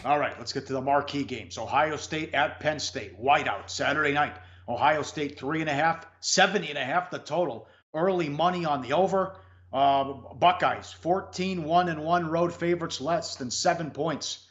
All right, let's get to the marquee games. Ohio State at Penn State. Whiteout, Saturday night. Ohio State 3.5, 70.5 the total. Early money on the over. Buckeyes 14-1-1 road favorites, less than 7 points.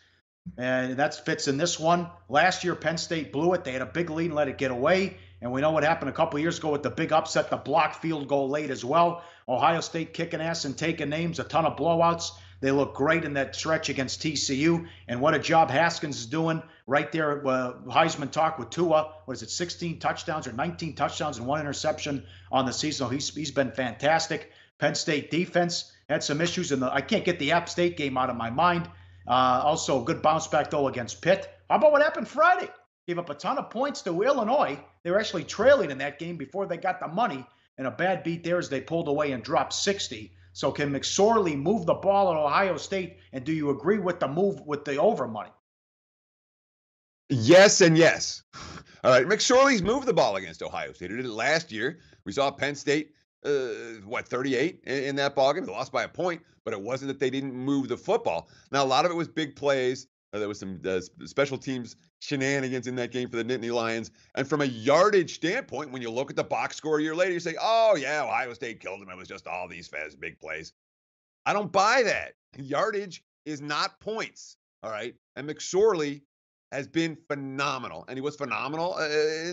And that fits in this one. Last year, Penn State blew it. They had a big lead and let it get away. And we know what happened a couple years ago with the big upset, the block field goal late as well. Ohio State kicking ass and taking names, a ton of blowouts. They look great in that stretch against TCU. And what a job Haskins is doing right there. Heisman talk with Tua. What is it, 16 touchdowns or 19 touchdowns and 1 interception on the season. So he's been fantastic. Penn State defense had some issues. I can't get the App State game out of my mind. Also, good bounce back, though, against Pitt. How about what happened Friday? Gave up a ton of points to Illinois. They were actually trailing in that game before they got the money. And a bad beat there as they pulled away and dropped 60. So can McSorley move the ball at Ohio State? And do you agree with the move with the over money? Yes and yes. All right, McSorley's moved the ball against Ohio State. He did it last year. We saw Penn State, 38 in that ballgame. They lost by a point, but it wasn't that they didn't move the football. Now, a lot of it was big plays. There was some special teams shenanigans in that game for the Nittany Lions. And from a yardage standpoint, when you look at the box score a year later, you say, oh, yeah, Ohio State killed them. It was just all these fast big plays. I don't buy that. Yardage is not points, all right? And McSorley has been phenomenal. And he was phenomenal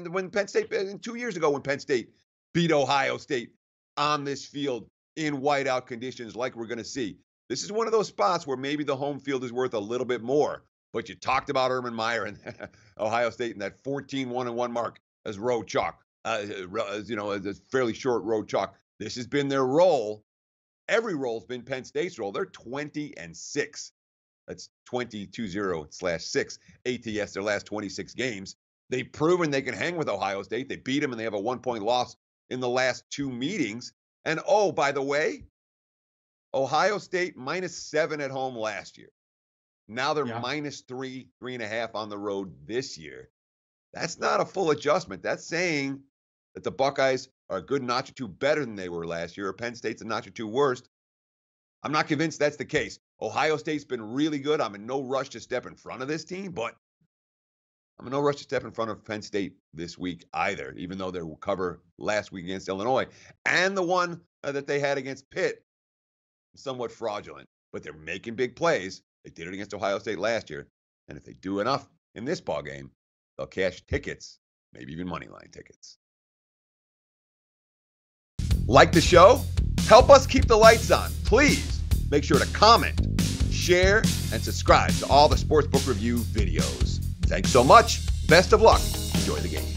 when Penn State, 2 years ago when Penn State beat Ohio State on this field in whiteout conditions like we're going to see. This is one of those spots where maybe the home field is worth a little bit more. But you talked about Urban Meyer and Ohio State and that 14-1-1 mark as road chalk, as a fairly short road chalk. This has been their role. Every role's been Penn State's role. They're 20-6. That's 20-0/6 ATS, their last 26 games. They've proven they can hang with Ohio State. They beat them, and they have a 1-point loss in the last 2 meetings. And, oh, by the way, Ohio State -7 at home last year. Now they're -3, 3.5 on the road this year. That's not a full adjustment. That's saying that the Buckeyes are a good notch or two better than they were last year, or Penn State's a notch or two worse. I'm not convinced that's the case. Ohio State's been really good. I'm in no rush to step in front of this team, but I'm in no rush to step in front of Penn State this week either, even though they will cover last week against Illinois. And the one that they had against Pitt, somewhat fraudulent, but they're making big plays. They did it against Ohio State last year. And if they do enough in this ball game, they'll cash tickets, maybe even money line tickets. Like the show? Help us keep the lights on. Please make sure to comment, share, and subscribe to all the Sportsbook Review videos. Thanks so much. Best of luck. Enjoy the game.